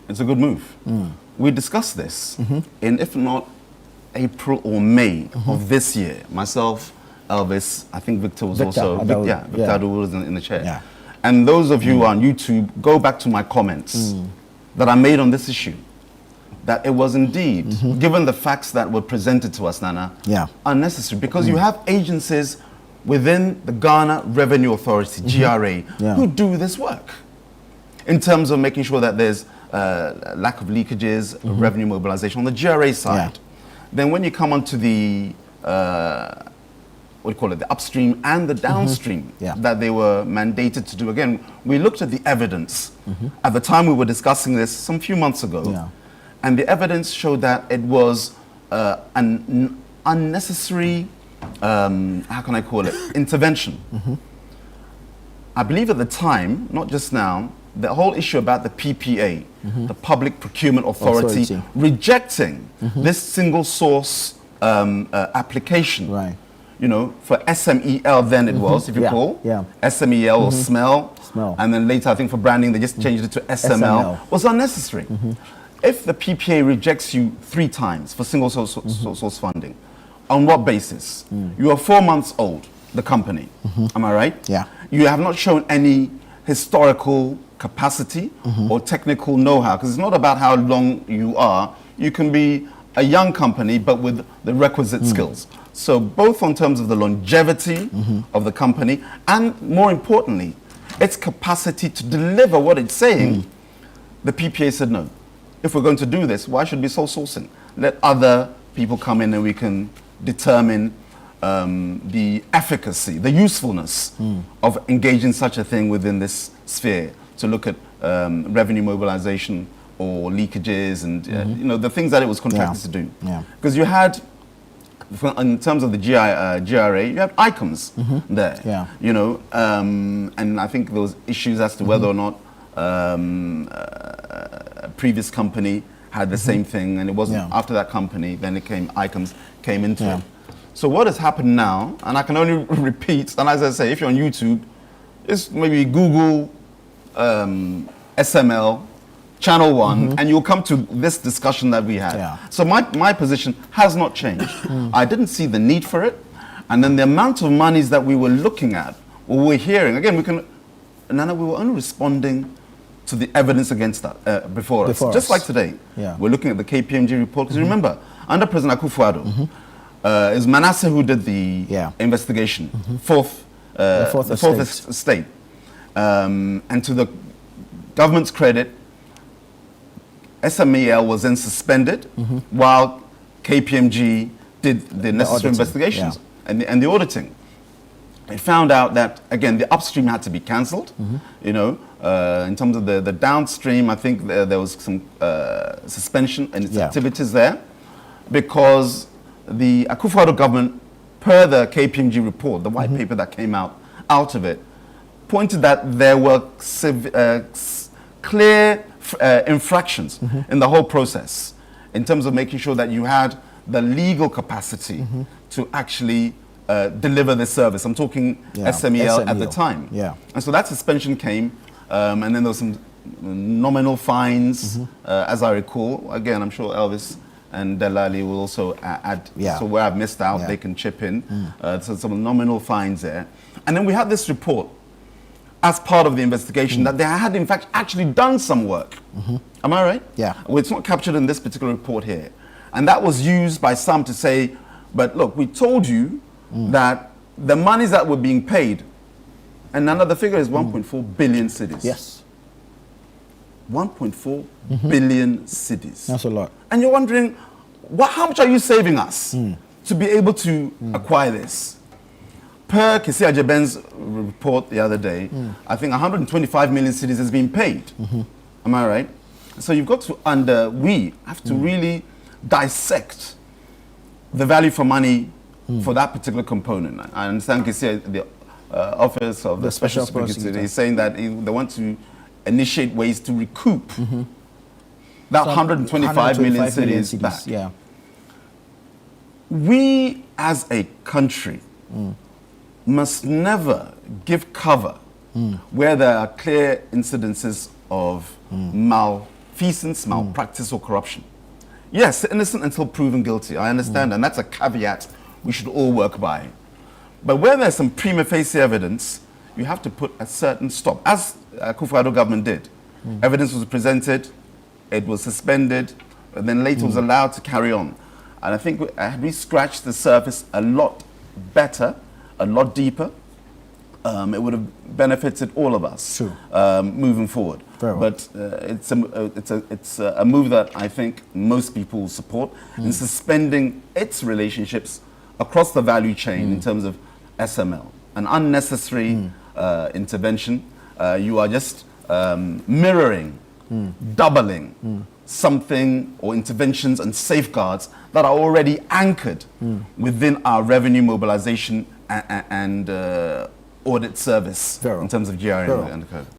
It's a good move. We discussed this in, if not April or May of this year. Myself, Elvis, I think Victor was also, Victor Adu was in the chair. Yeah. And those of you on YouTube, go back to my comments that I made on this issue. That it was indeed, given the facts that were presented to us, Nana, unnecessary. Because you have agencies within the Ghana Revenue Authority, GRA, who do this work in terms of making sure that there's lack of leakages, revenue mobilization on the GRA side. Then when you come onto the, what do you call it, the upstream and the downstream that they were mandated to do. Again, we looked at the evidence at the time we were discussing this some few months ago. And the evidence showed that it was an unnecessary, how can I call it, intervention. I believe at the time, not just now, the whole issue about the PPA, the Public Procurement Authority, rejecting this single source application. You know, for SMEL then it was, if you recall, SMEL or SML, and then later I think for branding they just changed it to SML, was unnecessary. If the PPA rejects you 3 times for single source funding, on what basis? You are 4 months old, the company, am I right? You have not shown any historical capacity or technical know-how, because it's not about how long you are. You can be a young company, but with the requisite skills. So both in terms of the longevity of the company, and more importantly, its capacity to deliver what it's saying, the PPA said no. If we're going to do this, why should we be sole sourcing? Let other people come in and we can determine the efficacy, the usefulness of engaging such a thing within this sphere to look at revenue mobilization or leakages and you know, the things that it was contracted to do. Because you had, in terms of the GRA, you have icons there. You know, and I think there was issues as to whether or not a previous company had the same thing, and it wasn't after that company, then it came, icons came into it. So what has happened now, and I can only repeat, and as I say, if you're on YouTube, it's maybe Google SML, ChannelOne, and you'll come to this discussion that we had. So my position has not changed. I didn't see the need for it, and then the amount of monies that we were looking at, or we're hearing, again, Nana, we were only responding to the evidence against that before us. Just like today, we're looking at the KPMG report, because remember, under President Akufo-Addo, it was Manasseh who did the investigation, the fourth estate. And to the government's credit, SMEL was then suspended while KPMG did the necessary investigations and the auditing. It found out that, again, the upstream had to be cancelled. You know, in terms of the downstream, I think there was some suspension in its activities there, because the Akufo-Addo government, per the KPMG report, the white paper that came out of it, pointed that there were clear infractions in the whole process in terms of making sure that you had the legal capacity to actually deliver this service. I'm talking SMEL at the time. And so that suspension came, and then there was some nominal fines, as I recall. Again, I'm sure Elvis and Delali will also add, so where I've missed out, they can chip in. So some nominal fines there. And then we had this report as part of the investigation that they had, in fact, actually done some work. Am I right? Well, it's not captured in this particular report here. And that was used by some to say, but look, we told you that the monies that were being paid, and another figure is 1.4 billion cedis. 1.4 billion cedis. That's a lot. And you're wondering, how much are you saving us to be able to acquire this? Per Kesi Adjei's report the other day, I think 125 million cedis has been paid. Am I right? So you've got to, we have to really dissect the value for money for that particular component. I understand Kesi, the Office of the Special Prosecutor, is saying that they want to initiate ways to recoup that 125 million cedis back. We as a country must never give cover where there are clear incidences of malfeasance, malpractice, or corruption. Yes, innocent until proven guilty. I understand, and that's a caveat we should all work by. But where there's some prima facie evidence, you have to put a certain stop, as Akufo-Addo government did. Evidence was presented, it was suspended, and then later was allowed to carry on. And I think had we scratched the surface a lot better, a lot deeper, it would have benefited all of us moving forward. But it's a move that I think most people support in suspending its relationships across the value chain in terms of SML. An unnecessary intervention. You are just mirroring, doubling something or interventions and safeguards that are already anchored within our revenue mobilization and audit service in terms of GRA and the code.